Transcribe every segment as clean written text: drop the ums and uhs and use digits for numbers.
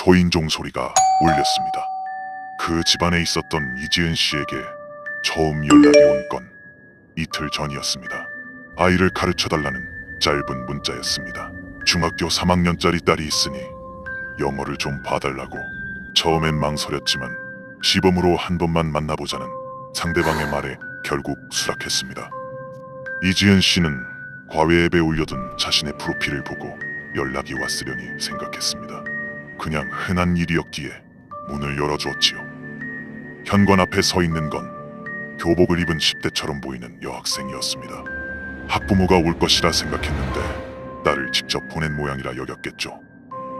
초인종 소리가 울렸습니다. 그 집안에 있었던 이지은 씨에게 처음 연락이 온 건 이틀 전이었습니다. 아이를 가르쳐달라는 짧은 문자였습니다. 중학교 3학년짜리 딸이 있으니 영어를 좀 봐달라고. 처음엔 망설였지만 시범으로 한 번만 만나보자는 상대방의 말에 결국 수락했습니다. 이지은 씨는 과외 앱에 올려둔 자신의 프로필을 보고 연락이 왔으려니 생각했습니다. 그냥 흔한 일이었기에 문을 열어주었지요. 현관 앞에 서 있는 건 교복을 입은 10대처럼 보이는 여학생이었습니다. 학부모가 올 것이라 생각했는데 딸을 직접 보낸 모양이라 여겼겠죠.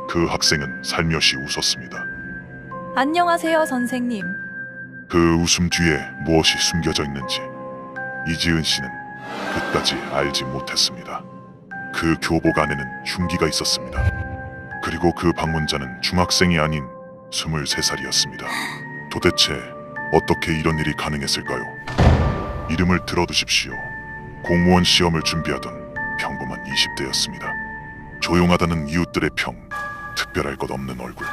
그 학생은 살며시 웃었습니다. 안녕하세요, 선생님. 그 웃음 뒤에 무엇이 숨겨져 있는지 이지은 씨는 끝까지 알지 못했습니다. 그 교복 안에는 흉기가 있었습니다. 그리고 그 방문자는 중학생이 아닌 23살이었습니다. 도대체 어떻게 이런 일이 가능했을까요? 이름을 들어두십시오. 공무원 시험을 준비하던 평범한 20대였습니다. 조용하다는 이웃들의 평, 특별할 것 없는 얼굴.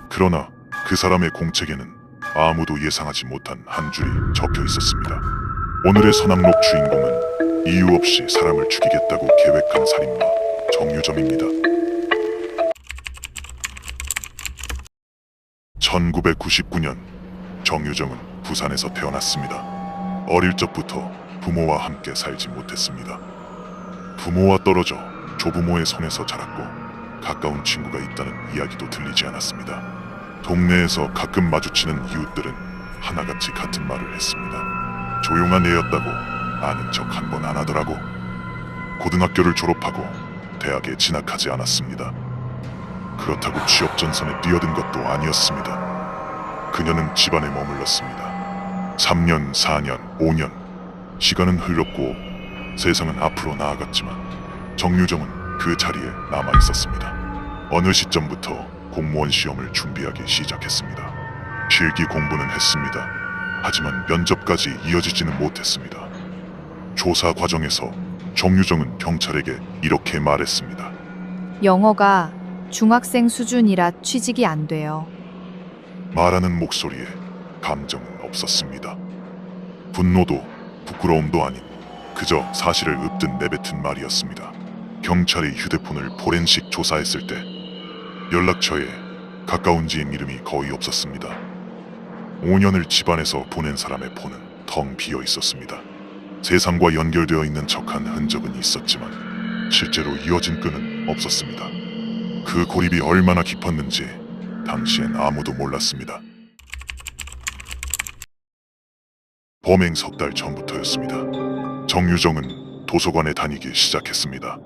그러나 그 사람의 공책에는 아무도 예상하지 못한 한 줄이 적혀 있었습니다. 오늘의 선악록 주인공은 이유 없이 사람을 죽이겠다고 계획한 살인마 정유점입니다. 1999년 정유정은 부산에서 태어났습니다. 어릴 적부터 부모와 함께 살지 못했습니다. 부모와 떨어져 조부모의 손에서 자랐고 가까운 친구가 있다는 이야기도 들리지 않았습니다. 동네에서 가끔 마주치는 이웃들은 하나같이 같은 말을 했습니다. 조용한 애였다고 아는 척 한 번 안 하더라고. 고등학교를 졸업하고 대학에 진학하지 않았습니다. 그렇다고 취업 전선에 뛰어든 것도 아니었습니다. 그녀는 집안에 머물렀습니다. 3년, 4년, 5년 시간은 흘렀고 세상은 앞으로 나아갔지만 정유정은 그 자리에 남아 있었습니다. 어느 시점부터 공무원 시험을 준비하기 시작했습니다. 필기 공부는 했습니다. 하지만 면접까지 이어지지는 못했습니다. 조사 과정에서 정유정은 경찰에게 이렇게 말했습니다. 영어가 중학생 수준이라 취직이 안 돼요. 말하는 목소리에 감정은 없었습니다. 분노도 부끄러움도 아닌 그저 사실을 읊듯 내뱉은 말이었습니다. 경찰이 휴대폰을 포렌식 조사했을 때 연락처에 가까운 지인 이름이 거의 없었습니다. 5년을 집안에서 보낸 사람의 폰은 텅 비어 있었습니다. 세상과 연결되어 있는 척한 흔적은 있었지만 실제로 이어진 끈은 없었습니다. 그 고립이 얼마나 깊었는지 당시엔 아무도 몰랐습니다. 범행 석 달 전부터였습니다. 정유정은 도서관에 다니기 시작했습니다.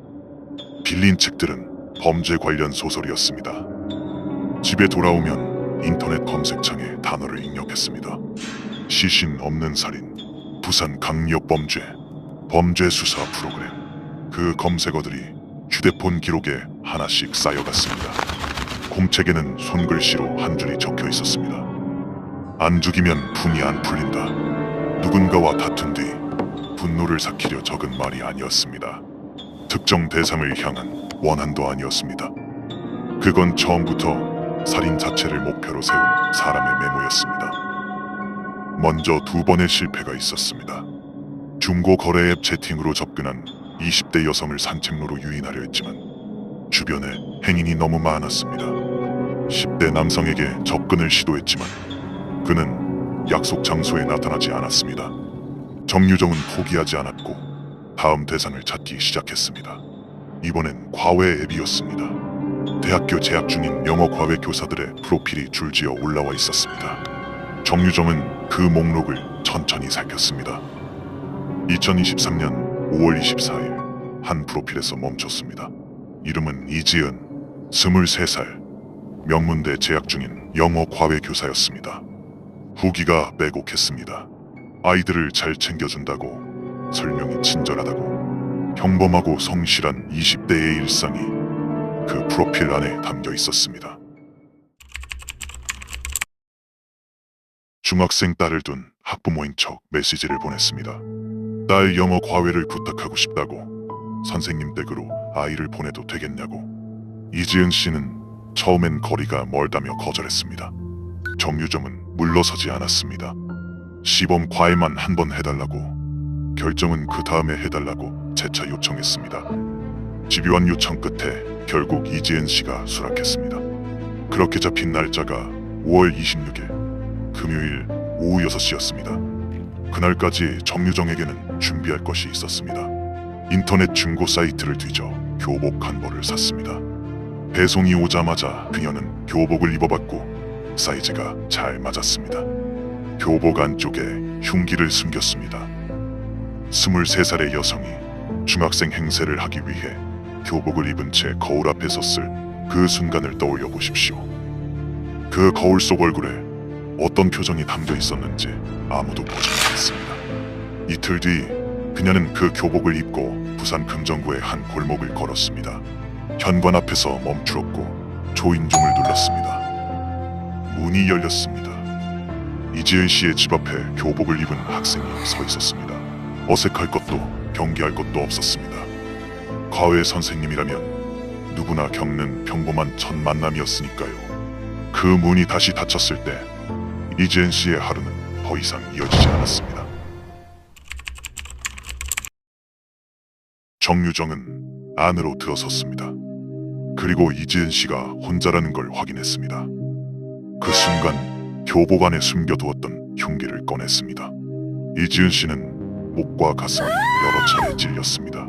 빌린 책들은 범죄 관련 소설이었습니다. 집에 돌아오면 인터넷 검색창에 단어를 입력했습니다. 시신 없는 살인, 부산 강력 범죄, 범죄 수사 프로그램. 그 검색어들이 휴대폰 기록에 하나씩 쌓여갔습니다. 공책에는 손글씨로 한 줄이 적혀 있었습니다. 안 죽이면 분이 안 풀린다. 누군가와 다툰 뒤 분노를 삭히려 적은 말이 아니었습니다. 특정 대상을 향한 원한도 아니었습니다. 그건 처음부터 살인 자체를 목표로 세운 사람의 메모였습니다. 먼저 2번의 실패가 있었습니다. 중고 거래 앱 채팅으로 접근한 20대 여성을 산책로로 유인하려 했지만 주변에 행인이 너무 많았습니다. 10대 남성에게 접근을 시도했지만 그는 약속 장소에 나타나지 않았습니다. 정유정은 포기하지 않았고 다음 대상을 찾기 시작했습니다. 이번엔 과외 앱이었습니다. 대학교 재학 중인 영어 과외 교사들의 프로필이 줄지어 올라와 있었습니다. 정유정은 그 목록을 천천히 살폈습니다. 2023년 5월 24일 한 프로필에서 멈췄습니다. 이름은 이지은, 23살, 명문대 재학 중인 영어 과외 교사였습니다. 후기가 빼곡했습니다. 아이들을 잘 챙겨준다고, 설명이 친절하다고, 평범하고 성실한 20대의 일상이 그 프로필 안에 담겨 있었습니다. 중학생 딸을 둔 학부모인 척 메시지를 보냈습니다. 딸 영어 과외를 부탁하고 싶다고, 선생님 댁으로 아이를 보내도 되겠냐고. 이지은 씨는 처음엔 거리가 멀다며 거절했습니다. 정유정은 물러서지 않았습니다. 시범 과외만 한 번 해달라고, 결정은 그 다음에 해달라고 재차 요청했습니다. 집요한 요청 끝에 결국 이지은 씨가 수락했습니다. 그렇게 잡힌 날짜가 5월 26일 금요일 오후 6시였습니다. 그날까지 정유정에게는 준비할 것이 있었습니다. 인터넷 중고 사이트를 뒤져 교복 한 벌을 샀습니다. 배송이 오자마자 그녀는 교복을 입어봤고 사이즈가 잘 맞았습니다. 교복 안쪽에 흉기를 숨겼습니다. 23살의 여성이 중학생 행세를 하기 위해 교복을 입은 채 거울 앞에 섰을 그 순간을 떠올려 보십시오. 그 거울 속 얼굴에 어떤 표정이 담겨 있었는지 아무도 보지 못했습니다. 이틀 뒤 그녀는 그 교복을 입고 부산 금정구의 한 골목을 걸었습니다. 현관 앞에서 멈추었고 초인종을 눌렀습니다. 문이 열렸습니다. 이지은 씨의 집 앞에 교복을 입은 학생이 서 있었습니다. 어색할 것도 경계할 것도 없었습니다. 과외 선생님이라면 누구나 겪는 평범한 첫 만남이었으니까요. 그 문이 다시 닫혔을 때 이지은 씨의 하루는 더 이상 이어지지 않았습니다. 정유정은 안으로 들어섰습니다. 그리고 이지은 씨가 혼자라는 걸 확인했습니다. 그 순간 교복 안에 숨겨두었던 흉기를 꺼냈습니다. 이지은 씨는 목과 가슴을 여러 차례 찔렸습니다.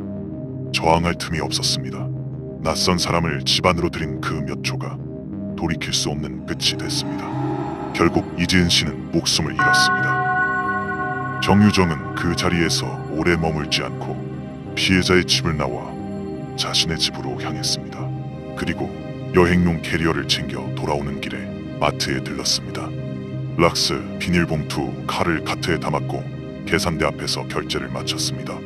저항할 틈이 없었습니다. 낯선 사람을 집 안으로 들인 그 몇 초가 돌이킬 수 없는 끝이 됐습니다. 결국 이지은 씨는 목숨을 잃었습니다. 정유정은 그 자리에서 오래 머물지 않고 피해자의 집을 나와 자신의 집으로 향했습니다. 그리고 여행용 캐리어를 챙겨 돌아오는 길에 마트에 들렀습니다. 락스, 비닐봉투, 칼을 카트에 담았고 계산대 앞에서 결제를 마쳤습니다.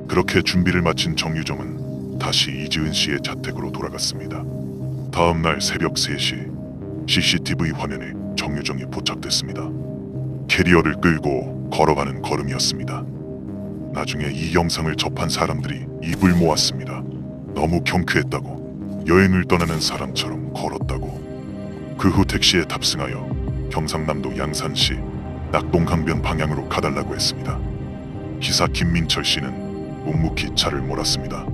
그렇게 준비를 마친 정유정은 다시 이지은 씨의 자택으로 돌아갔습니다. 다음 날 새벽 3시 CCTV 화면에 정유정이 포착됐습니다. 캐리어를 끌고 걸어가는 걸음이었습니다. 나중에 이 영상을 접한 사람들이 입을 모았습니다. 너무 경쾌했다고, 여행을 떠나는 사람처럼 걸었다고. 그 후 택시에 탑승하여 경상남도 양산시 낙동강변 방향으로 가달라고 했습니다. 기사 김민철 씨는 묵묵히 차를 몰았습니다.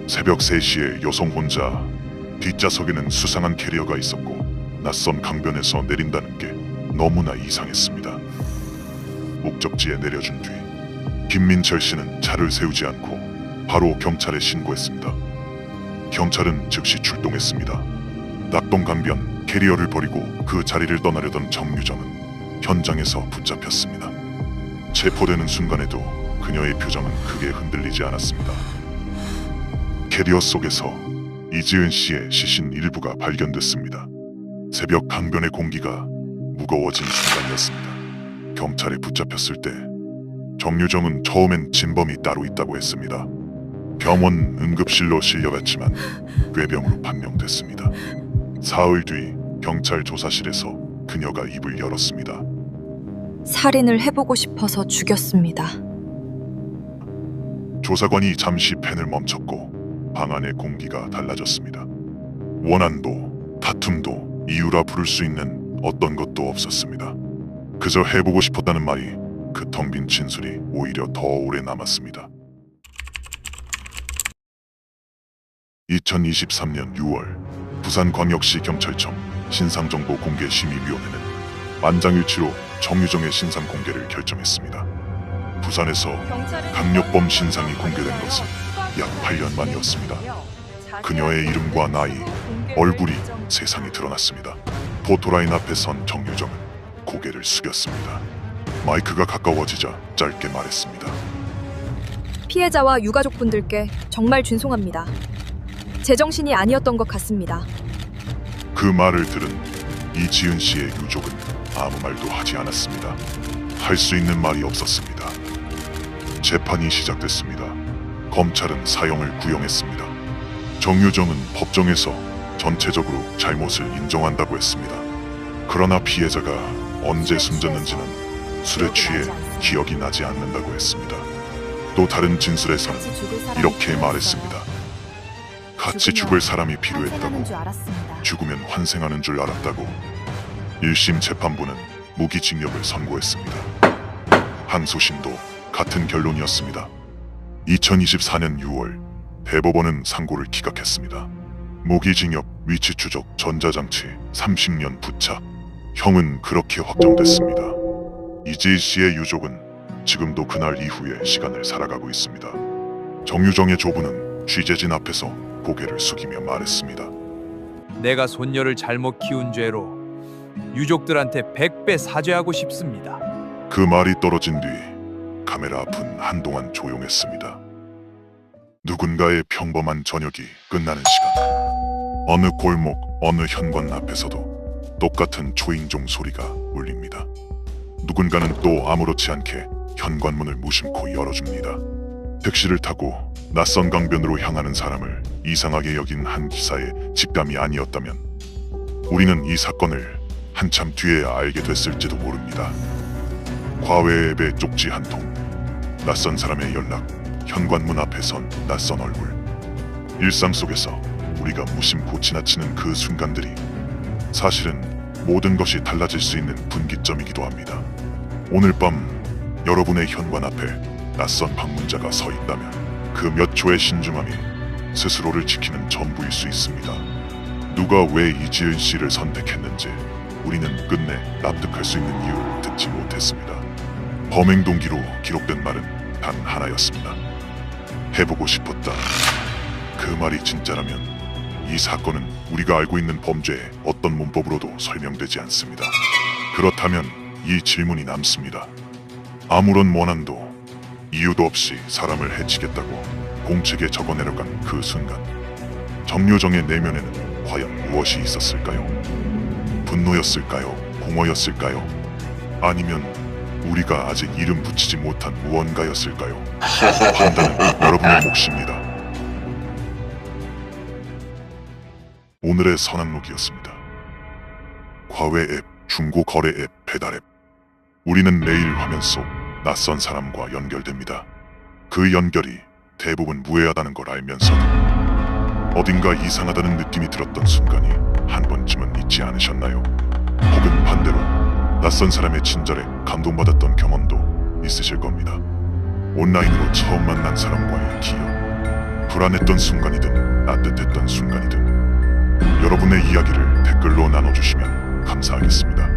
새벽 3시에 여성 혼자, 뒷좌석에는 수상한 캐리어가 있었고 낯선 강변에서 내린다는 게 너무나 이상했습니다. 목적지에 내려준 뒤 김민철 씨는 차를 세우지 않고 바로 경찰에 신고했습니다. 경찰은 즉시 출동했습니다. 낙동강변 캐리어를 버리고 그 자리를 떠나려던 정유정은 현장에서 붙잡혔습니다. 체포되는 순간에도 그녀의 표정은 크게 흔들리지 않았습니다. 캐리어 속에서 이지은 씨의 시신 일부가 발견됐습니다. 새벽 강변의 공기가 무거워진 순간이었습니다. 경찰에 붙잡혔을 때 정유정은 처음엔 진범이 따로 있다고 했습니다. 병원 응급실로 실려갔지만 뇌병으로 판명됐습니다. 사흘 뒤 경찰 조사실에서 그녀가 입을 열었습니다. 살인을 해보고 싶어서 죽였습니다. 조사관이 잠시 펜을 멈췄고 방 안의 공기가 달라졌습니다. 원한도 다툼도 이유라 부를 수 있는 어떤 것도 없었습니다. 그저 해보고 싶었다는 말이, 그 텅 빈 진술이 오히려 더 오래 남았습니다. 2023년 6월 부산광역시 경찰청 신상정보공개심의위원회는 만장일치로 정유정의 신상 공개를 결정했습니다. 부산에서 강력범 신상이 공개된 것은 약 8년 만이었습니다. 그녀의 이름과 나이, 얼굴이 세상에 드러났습니다. 포토라인 앞에 선 정유정은 고개를 숙였습니다. 마이크가 가까워지자 짧게 말했습니다. 피해자와 유가족분들께 정말 죄송합니다. 제정신이 아니었던 것 같습니다. 그 말을 들은 이지은 씨의 유족은 아무 말도 하지 않았습니다. 할 수 있는 말이 없었습니다. 재판이 시작됐습니다. 검찰은 사형을 구형했습니다. 정유정은 법정에서 전체적으로 잘못을 인정한다고 했습니다. 그러나 피해자가 언제 숨졌는지는 술에 취해 기억이 나지 않는다고 했습니다. 또 다른 진술에선 이렇게 말했습니다. 같이 죽을 사람이 환생하는 필요했다고, 줄 알았습니다. 죽으면 환생하는 줄 알았다고 1심 재판부는 무기징역을 선고했습니다. 항소심도 같은 결론이었습니다. 2024년 6월 대법원은 상고를 기각했습니다. 무기징역, 위치 추적, 전자장치, 30년 부착. 형은 그렇게 확정됐습니다. 이지희 씨의 유족은 지금도 그날 이후의 시간을 살아가고 있습니다. 정유정의 조부는 취재진 앞에서 고개를 숙이며 말했습니다. 내가 손녀를 잘못 키운 죄로 유족들한테 100배 사죄하고 싶습니다. 그 말이 떨어진 뒤 카메라 앞은 한동안 조용했습니다. 누군가의 평범한 저녁이 끝나는 시간. 어느 골목, 어느 현관 앞에서도 똑같은 초인종 소리가 울립니다. 누군가는 또 아무렇지 않게 현관문을 무심코 열어줍니다. 택시를 타고 낯선 강변으로 향하는 사람을 이상하게 여긴 한 기사의 직감이 아니었다면 우리는 이 사건을 한참 뒤에야 알게 됐을지도 모릅니다. 과외 앱의 쪽지 한 통, 낯선 사람의 연락, 현관문 앞에 선 낯선 얼굴. 일상 속에서 우리가 무심코 지나치는 그 순간들이 사실은 모든 것이 달라질 수 있는 분기점이기도 합니다. 오늘 밤 여러분의 현관 앞에 낯선 방문자가 서 있다면 그 몇 초의 신중함이 스스로를 지키는 전부일 수 있습니다. 누가 왜 이지은 씨를 선택했는지 우리는 끝내 납득할 수 있는 이유를 듣지 못했습니다. 범행 동기로 기록된 말은 단 하나였습니다. 해보고 싶었다. 그 말이 진짜라면 이 사건은 우리가 알고 있는 범죄의 어떤 문법으로도 설명되지 않습니다. 그렇다면 이 질문이 남습니다. 아무런 원한도 이유도 없이 사람을 해치겠다고 공책에 적어내려간 그 순간, 정유정의 내면에는 과연 무엇이 있었을까요? 분노였을까요? 공허였을까요? 아니면 우리가 아직 이름 붙이지 못한 무언가였을까요? 판단은 여러분의 몫입니다. 오늘의 선악록이었습니다. 과외 앱, 중고 거래 앱, 배달 앱. 우리는 매일 화면 속 낯선 사람과 연결됩니다. 그 연결이 대부분 무해하다는 걸 알면서도 어딘가 이상하다는 느낌이 들었던 순간이 한 번쯤은 있지 않으셨나요? 혹은 반대로 낯선 사람의 친절에 감동받았던 경험도 있으실 겁니다. 온라인으로 처음 만난 사람과의 기억, 불안했던 순간이든 따뜻했던 순간이든 여러분의 이야기를 댓글로 나눠주시면 감사하겠습니다.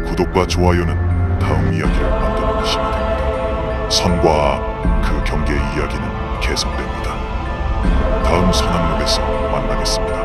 구독과 좋아요는 다음 이야기를 만드는 힘이 됩니다. 선과 그 경계의 이야기는 계속됩니다. 다음 선악록에서 만나겠습니다.